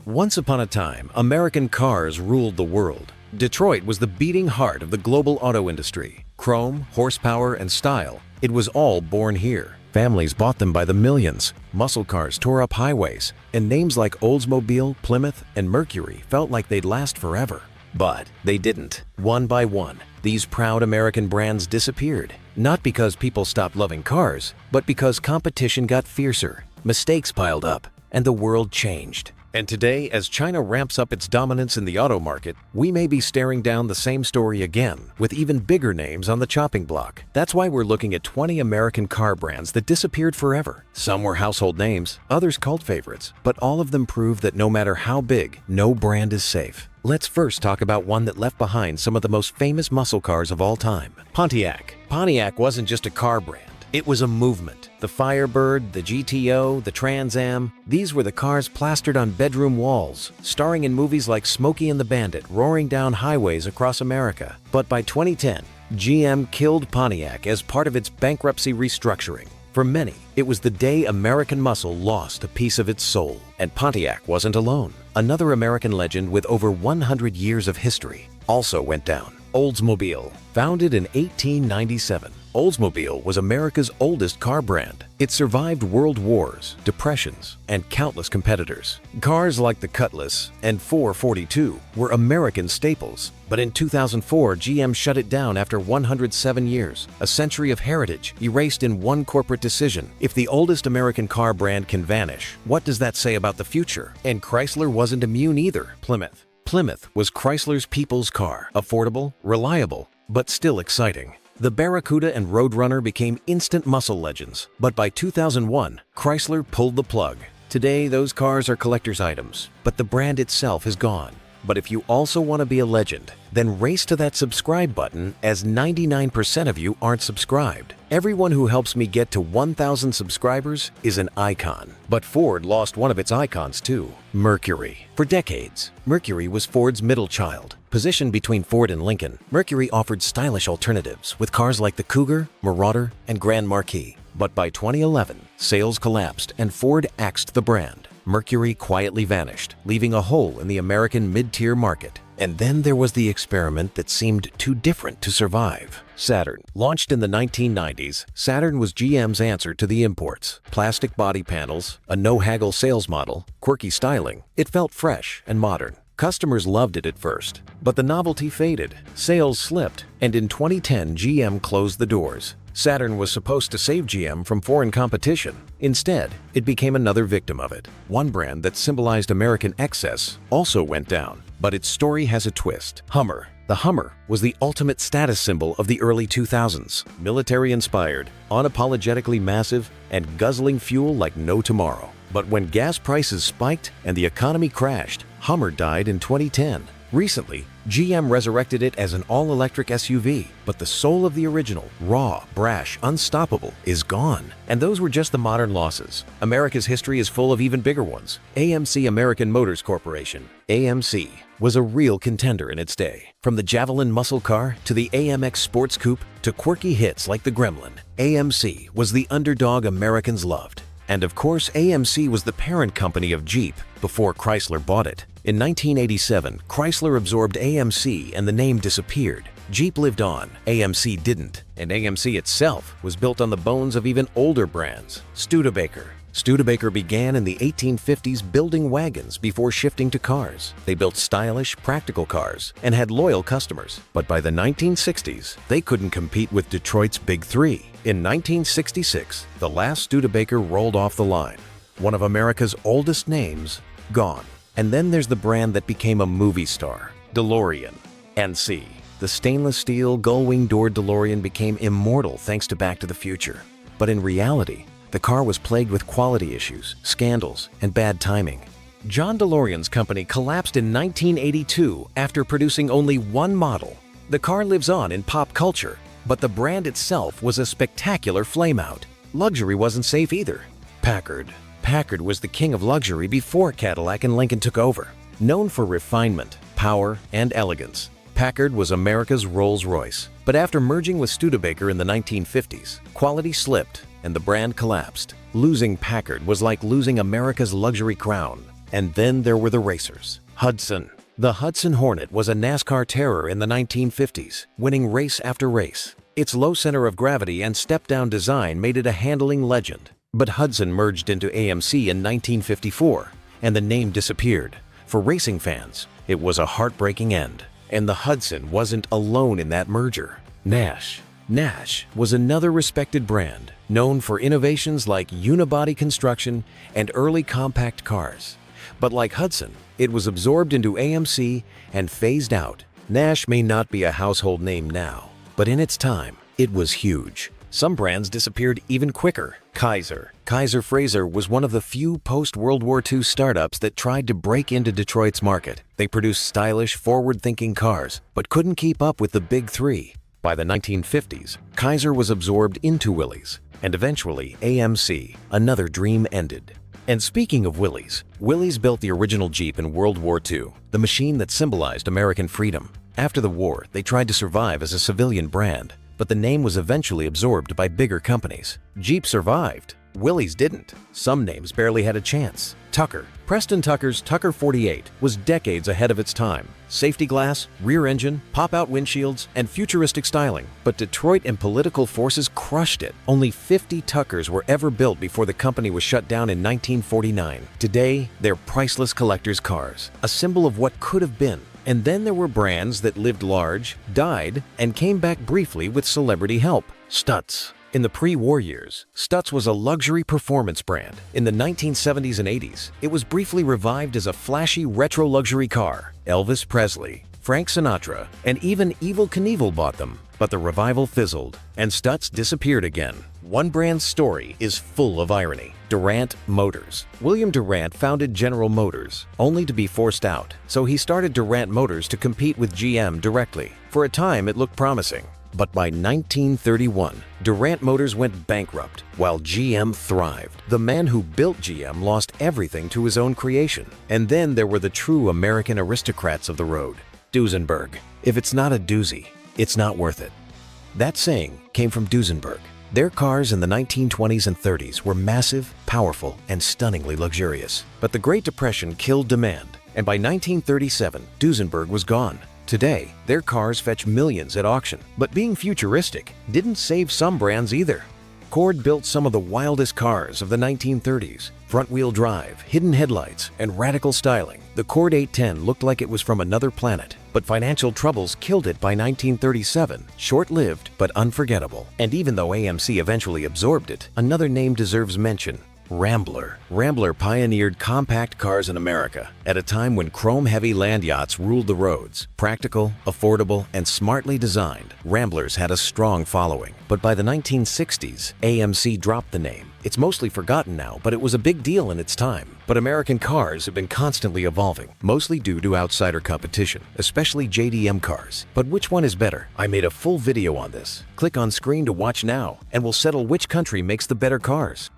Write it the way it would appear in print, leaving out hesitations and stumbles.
Once upon a time, American cars ruled the world. Detroit was the beating heart of the global auto industry. Chrome, horsepower, and style, it was all born here. Families bought them by the millions. Muscle cars tore up highways, and names like Oldsmobile, Plymouth, and Mercury felt like they'd last forever. But they didn't. One by one, these proud American brands disappeared. Not because people stopped loving cars, but because competition got fiercer, mistakes piled up, and the world changed. And today, as China ramps up its dominance in the auto market, we may be staring down the same story again, with even bigger names on the chopping block. That's why we're looking at 20 American car brands that disappeared forever. Some were household names, others cult favorites, but all of them prove that no matter how big, no brand is safe. Let's first talk about one that left behind some of the most famous muscle cars of all time, Pontiac. Pontiac wasn't just a car brand. It was a movement. The Firebird, the GTO, the Trans Am, these were the cars plastered on bedroom walls, starring in movies like Smokey and the Bandit, roaring down highways across America. But by 2010, GM killed Pontiac as part of its bankruptcy restructuring. For many, it was the day American muscle lost a piece of its soul. And Pontiac wasn't alone. Another American legend with over 100 years of history also went down. Oldsmobile. Founded in 1897, Oldsmobile was America's oldest car brand. It survived world wars, depressions, and countless competitors. Cars like the Cutlass and 442 were American staples. But in 2004, GM shut it down after 107 years, a century of heritage erased in one corporate decision. If the oldest American car brand can vanish, what does that say about the future? And Chrysler wasn't immune either. Plymouth was Chrysler's people's car, affordable, reliable, but still exciting. The Barracuda and Roadrunner became instant muscle legends, but by 2001, Chrysler pulled the plug. Today, those cars are collector's items, but the brand itself is gone. But if you also want to be a legend, then race to that subscribe button, as 99% of you aren't subscribed. Everyone who helps me get to 1,000 subscribers is an icon. But Ford lost one of its icons too, Mercury. For decades, Mercury was Ford's middle child. Positioned between Ford and Lincoln, Mercury offered stylish alternatives with cars like the Cougar, Marauder, and Grand Marquis. But by 2011, sales collapsed and Ford axed the brand. Mercury quietly vanished, leaving a hole in the American mid-tier market. And then there was the experiment that seemed too different to survive. Saturn. Launched in the 1990s, Saturn was GM's answer to the imports. Plastic body panels, a no-haggle sales model, quirky styling. It felt fresh and modern. Customers loved it at first, but the novelty faded, sales slipped, and in 2010 GM closed the doors. Saturn was supposed to save GM from foreign competition. Instead, it became another victim of it. One brand that symbolized American excess also went down, but its story has a twist. Hummer. The Hummer was the ultimate status symbol of the early 2000s. Military-inspired, unapologetically massive, and guzzling fuel like no tomorrow. But when gas prices spiked and the economy crashed, Hummer died in 2010. Recently, GM resurrected it as an all-electric SUV, but the soul of the original, raw, brash, unstoppable, is gone. And those were just the modern losses. America's history is full of even bigger ones. AMC American Motors Corporation, AMC, was a real contender in its day. From the Javelin muscle car to the AMX sports coupe to quirky hits like the Gremlin, AMC was the underdog Americans loved. And of course, AMC was the parent company of Jeep before Chrysler bought it. In 1987, Chrysler absorbed AMC and the name disappeared. Jeep lived on, AMC didn't. And AMC itself was built on the bones of even older brands. Studebaker. Studebaker began in the 1850s building wagons before shifting to cars. They built stylish, practical cars and had loyal customers. But by the 1960s, they couldn't compete with Detroit's Big Three. In 1966, the last Studebaker rolled off the line. One of America's oldest names, gone. And then there's the brand that became a movie star, DeLorean. NC. The stainless steel gull-wing doored DeLorean became immortal thanks to Back to the Future. But in reality, the car was plagued with quality issues, scandals, and bad timing. John DeLorean's company collapsed in 1982 after producing only one model. The car lives on in pop culture, but the brand itself was a spectacular flameout. Luxury wasn't safe either. Packard. Packard was the king of luxury before Cadillac and Lincoln took over. Known for refinement, power, and elegance, Packard was America's Rolls-Royce. But after merging with Studebaker in the 1950s, quality slipped and the brand collapsed. Losing Packard was like losing America's luxury crown. And then there were the racers. Hudson. The Hudson Hornet was a NASCAR terror in the 1950s, winning race after race. Its low center of gravity and step-down design made it a handling legend. But Hudson merged into AMC in 1954, and the name disappeared. For racing fans, it was a heartbreaking end. And the Hudson wasn't alone in that merger. Nash. Nash was another respected brand, known for innovations like unibody construction and early compact cars. But like Hudson, it was absorbed into AMC and phased out. Nash may not be a household name now, but in its time, it was huge. Some brands disappeared even quicker. Kaiser. Kaiser Frazer was one of the few post-World War II startups that tried to break into Detroit's market. They produced stylish, forward-thinking cars, but couldn't keep up with the big three. By the 1950s, Kaiser was absorbed into Willys, and eventually AMC. Another dream ended. And speaking of Willys, Willys built the original Jeep in World War II, the machine that symbolized American freedom. After the war, they tried to survive as a civilian brand, but the name was eventually absorbed by bigger companies. Jeep survived. Willys didn't. Some names barely had a chance. Tucker. Preston Tucker's Tucker 48 was decades ahead of its time. Safety glass, rear engine, pop-out windshields, and futuristic styling. But Detroit and political forces crushed it. Only 50 Tuckers were ever built before the company was shut down in 1949. Today, they're priceless collector's cars, a symbol of what could have been. And then there were brands that lived large, died, and came back briefly with celebrity help. Stutz. In the pre-war years, Stutz was a luxury performance brand. In the 1970s and 80s, it was briefly revived as a flashy retro luxury car. Elvis Presley, Frank Sinatra, and even Evel Knievel bought them. But the revival fizzled, and Stutz disappeared again. One brand's story is full of irony. Durant Motors. William Durant founded General Motors, only to be forced out. So he started Durant Motors to compete with GM directly. For a time, it looked promising. But by 1931, Durant Motors went bankrupt, while GM thrived. The man who built GM lost everything to his own creation. And then there were the true American aristocrats of the road. Duesenberg. If it's not a doozy, it's not worth it. That saying came from Duesenberg. Their cars in the 1920s and 30s were massive, powerful, and stunningly luxurious. But the Great Depression killed demand, and by 1937, Duesenberg was gone. Today, their cars fetch millions at auction, but being futuristic didn't save some brands either. Ford built some of the wildest cars of the 1930s. Front-wheel drive, hidden headlights, and radical styling. The Cord 810 looked like it was from another planet, but financial troubles killed it by 1937. Short-lived, but unforgettable. And even though AMC eventually absorbed it, another name deserves mention. Rambler. Rambler pioneered compact cars in America at a time when chrome-heavy land yachts ruled the roads. Practical, affordable, and smartly designed, Ramblers had a strong following. But by the 1960s, AMC dropped the name. It's mostly forgotten now, but it was a big deal in its time. But American cars have been constantly evolving, mostly due to outsider competition, especially JDM cars. But which one is better? I made a full video on this. Click on screen to watch now, and we'll settle which country makes the better cars.